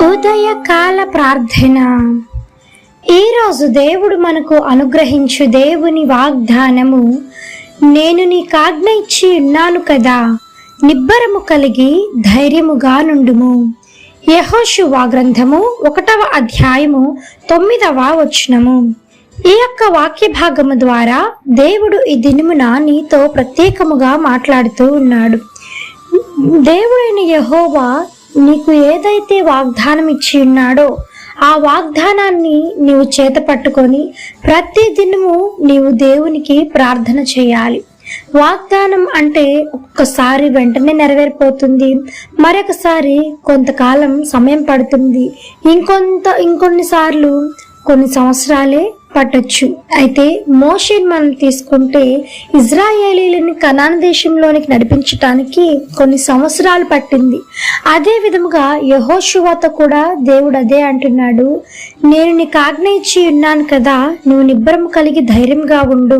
ఉదయకాల ప్రార్థన. ఈరోజు దేవుడు మనకు అనుగ్రహించు దేవుని వాగ్దానము, నేను నీకు ఆజ్ఞ ఇచ్చి ఉన్నాను కదా, నిబ్బరము కలిగి ధైర్యముగా నుండుము. యెహోషువ గ్రంథము 1వ అధ్యాయము 9వ వచనము. ఈ యొక్క వాక్య భాగము ద్వారా దేవుడు ఈ దినమున నీతో ప్రత్యేకముగా మాట్లాడుతూ ఉన్నాడు. దేవుడైన యెహోవా నీకు ఏదైతే వాగ్దానం ఇచ్చి ఉన్నాడో ఆ వాగ్దానాన్ని నీవు చేత పట్టుకొని ప్రతి దినము నీవు దేవునికి ప్రార్థన చేయాలి. వాగ్దానం అంటే ఒక్కసారి వెంటనే నెరవేరిపోతుంది, మరొకసారి కొంతకాలం సమయం పడుతుంది, ఇంకొన్నిసార్లు కొన్ని సంవత్సరాలే పట్టొచ్చు. అయితే మోషేని మనం తీసుకుంటే ఇజ్రాయేలీలని కనాను దేశంలోనికి నడిపించటానికి కొన్ని సంవత్సరాలు పట్టింది. అదే విధముగా యెహోషువతో కూడా దేవుడు అదే అంటున్నాడు, నేను నీకు ఆజ్ఞ ఇచ్చి ఉన్నాను కదా, నువ్వు నిబ్బరం కలిగి ధైర్యంగా ఉండు,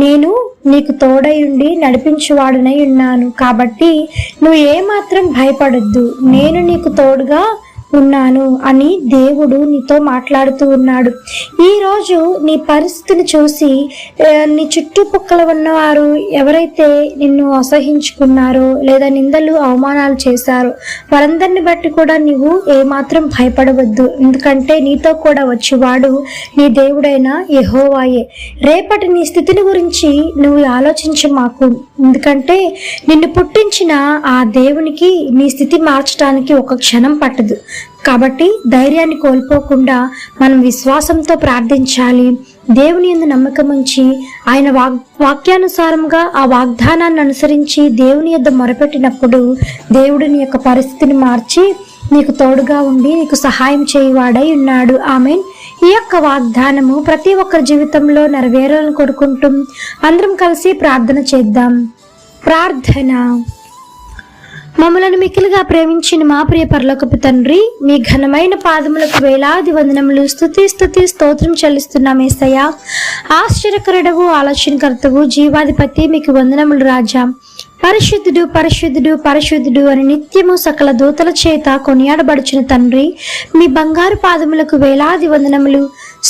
నేను నీకు తోడై ఉండి నడిపించువాడనై ఉన్నాను, కాబట్టి నువ్వు ఏమాత్రం భయపడొద్దు, నేను నీకు తోడుగా ఉన్నాను అని దేవుడు నీతో మాట్లాడుతూ ఉన్నాడు. ఈరోజు నీ పరిస్థితిని చూసి నీ చుట్టుపక్కల ఉన్నవారు ఎవరైతే నిన్ను అసహించుకున్నారో లేదా నిందలు అవమానాలు చేశారో వారందరిని బట్టి కూడా నీవు ఏమాత్రం భయపడవద్దు, ఎందుకంటే నీతో కూడా వచ్చేవాడు నీ దేవుడైన యెహోవాయే. రేపటి నీ స్థితిని గురించి నువ్వు ఆలోచించమాకు, ఎందుకంటే నిన్ను పుట్టించిన ఆ దేవునికి నీ స్థితి మార్చడానికి ఒక క్షణం పట్టదు. కాబట్టి ధైర్యాన్ని కోల్పోకుండా మనం విశ్వాసంతో ప్రార్థించాలి. దేవుని యందు నమ్మకం ఉంచి ఆయన వాక్యానుసారంగా ఆ వాగ్దానాన్ని అనుసరించి దేవుని యొద్ద మొరపెట్టినప్పుడు దేవుడు నీ యొక్క పరిస్థితిని మార్చి నీకు తోడుగా ఉండి నీకు సహాయం చేయవాడై ఉన్నాడు. ఆమేన్. ఈ యొక్క వాగ్దానము ప్రతి ఒక్కరి జీవితంలో నెరవేరాలని కోరుకుంటూ అందరం కలిసి ప్రార్థన చేద్దాం. ప్రార్థన. మమ్మలను మిక్కిలిగా ప్రేమించిన మా ప్రియ పరలోకపు తండ్రి, మీ ఘనమైన పాదములకు వేలాది వందనములు, స్తుతి స్తోత్రం చెల్లిస్తున్నాం యేసయ్యా. ఆశ్చర్యకరుడవు, ఆలోచనకర్తవు, జీవాధిపతి, మీకు వందనములు రాజా. పరిశుద్ధుడు పరిశుద్ధుడు పరిశుద్ధుడు అని నిత్యము సకల దూతల చేత కొనియాడబడుచున్న తండ్రి, మీ బంగారు పాదములకు వేలాది వందనములు,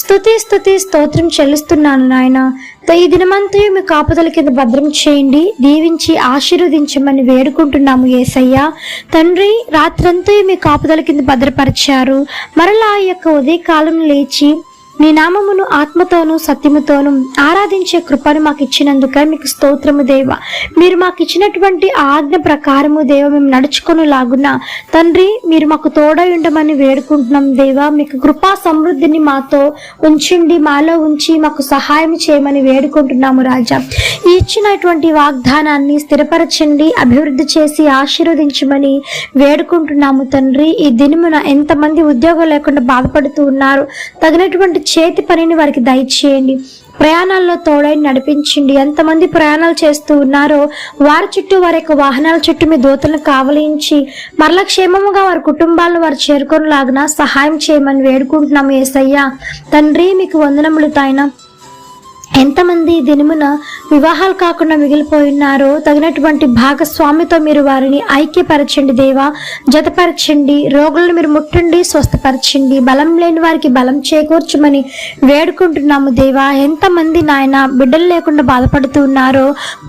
స్తుతి స్తోత్రం చెల్లిస్తున్నాను నాయన. ఈ దినమంతయు మీ కాపుదల కింద భద్రం చేయండి, దీవించి ఆశీర్వదించమని వేడుకుంటున్నాము యేసయ్యా. తండ్రి, రాత్రంతయు మీ కాపుదల కింద భద్రపరిచారు, మరలా ఈ యొక్క ఉదయకాలం లేచి నీ నామమును ఆత్మతోనూ సత్యముతోనూ ఆరాధించే కృపను మాకు ఇచ్చినందుకే మీకు స్తోత్రము దేవ. మీరు మాకు ఇచ్చినటువంటి ఆజ్ఞ ప్రకారము దేవ మేము నడుచుకొని లాగున తండ్రి, మీరు మాకు తోడై ఉండమని వేడుకుంటున్నాం దేవ. మీకు కృపా సమృద్ధిని మాతో ఉంచండి, మాలో ఉంచి మాకు సహాయం చేయమని వేడుకుంటున్నాము రాజా. ఈ ఇచ్చినటువంటి వాగ్దానాన్ని స్థిరపరచండి, అభివృద్ధి చేసి ఆశీర్వదించమని వేడుకుంటున్నాము తండ్రి. ఈ దినమున ఎంతమంది ఉద్యోగం లేకుండా బాధపడుతూ ఉన్నారు, తగినటువంటి చేతి పనిని వారికి దయచేయండి, ప్రయాణాల్లో తోడై నడిపించండి. ఎంతమంది ప్రయాణాలు చేస్తూ ఉన్నారో వారి చుట్టూ, వారి యొక్క వాహనాల చుట్టూ మీ దూతలను కావలించి మరల క్షేమముగా వారి కుటుంబాలను వారు చేరుకొనిలాగున సహాయం చేయమని వేడుకుంటున్నాము యేసయ్యా. తండ్రి, మీకు వందనములు తాయన. ఎంతమంది దినమున వివాహాలు కాకుండా మిగిలిపోయినారో తగినటువంటి భాగస్వామితో మీరు వారిని ఐక్యపరచండి దేవా, జతపరచండి. రోగులను మీరు ముట్టండి, స్వస్థపరచండి. బలం లేని వారికి బలం చేకూర్చమని వేడుకుంటున్నాము దేవా. ఎంతమంది నాయన బిడ్డలు లేకుండా బాధపడుతూ ఉన్నారో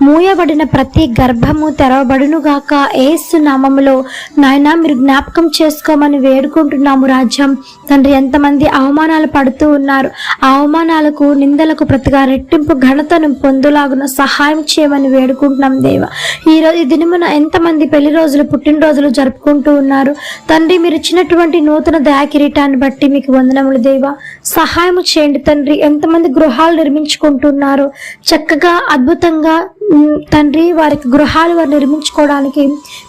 మూయబడిన ప్రతి గర్భము తెరవబడును గాక యేసు నామములో నాయన మీరు జ్ఞాపకం చేసుకోమని వేడుకుంటున్నాము రాజ్యం. తండ్రి, ఎంతమంది అవమానాలు పడుతూ ఉన్నారు, ఆ అవమానాలకు నిందలకు ప్రతిగా రెట్టింపు ఘనతను పొందులాగున సహాయం చేయమని వేడుకుంటున్నాం దేవ. ఈ దినమున ఎంతమంది పెళ్లి రోజులు, పుట్టినరోజులు జరుపుకుంటూ ఉన్నారు తండ్రి, మీరు ఇచ్చినటువంటి నూతన దయా కిరీటాన్ని బట్టి మీకు వందనములు దేవ. సహాయం చేయండి తండ్రి. ఎంతమంది గృహాలు నిర్మించుకుంటున్నారో చక్కగా అద్భుతంగా తండ్రి, వారికి గృహాలు వారు నిర్మించుకోవడానికి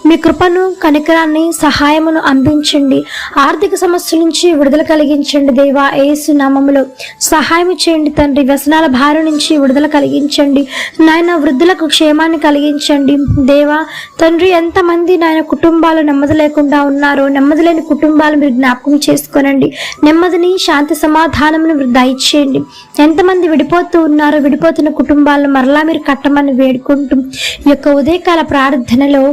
మీ కృపను, కనికరాన్ని, సహాయమును అందించండి. ఆర్థిక సమస్యల నుంచి విడుదల కలిగించండి దేవా. యేసు నామములో సహాయం చేయండి తండ్రి. వ్యసనాల భారం నుంచి విడుదల కలిగించండి నాయన. వృద్ధులకు క్షేమాన్ని కలిగించండి దేవా. తండ్రి, ఎంతమంది నాయన కుటుంబాలు నెమ్మది లేకుండా ఉన్నారో నెమ్మది లేని కుటుంబాలు మీరు జ్ఞాపకం చేసుకోనండి. నెమ్మదిని, శాంతి, సమాధానమును మీరు దయచేయండి. ఎంతమంది విడిపోతూ ఉన్నారో విడిపోతున్న కుటుంబాలను మరలా మీరు కట్టమని వేడుకుంటూ ఈ యొక్క ఉదయకాల ప్రార్థనలో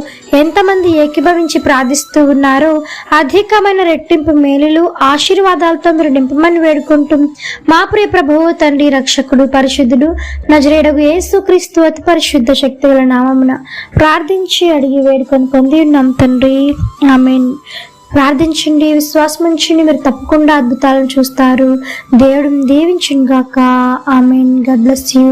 ఎంతమంది ఏకీభవించి ప్రార్థిస్తూ ఉన్నారో అధికమైన రెట్టింపు మేలులు ఆశీర్వాదాలతో మీరు నింపమని వేడుకుంటూ మా ప్రియ ప్రభువు తండ్రి రక్షకుడు పరిశుద్ధుడు నజరేయుడగు యేసుక్రీస్తు అతి పరిశుద్ధ శక్తిగల నామమున ప్రార్థించి అడిగి వేడుకొని పొంది ఉన్నాం తండ్రి, ఆమేన్. ప్రార్థించండి, విశ్వాసం ఉంచండి, మీరు తప్పకుండా అద్భుతాలను చూస్తారు. దేవుడు దీవించును గాక. ఆమేన్. God bless you.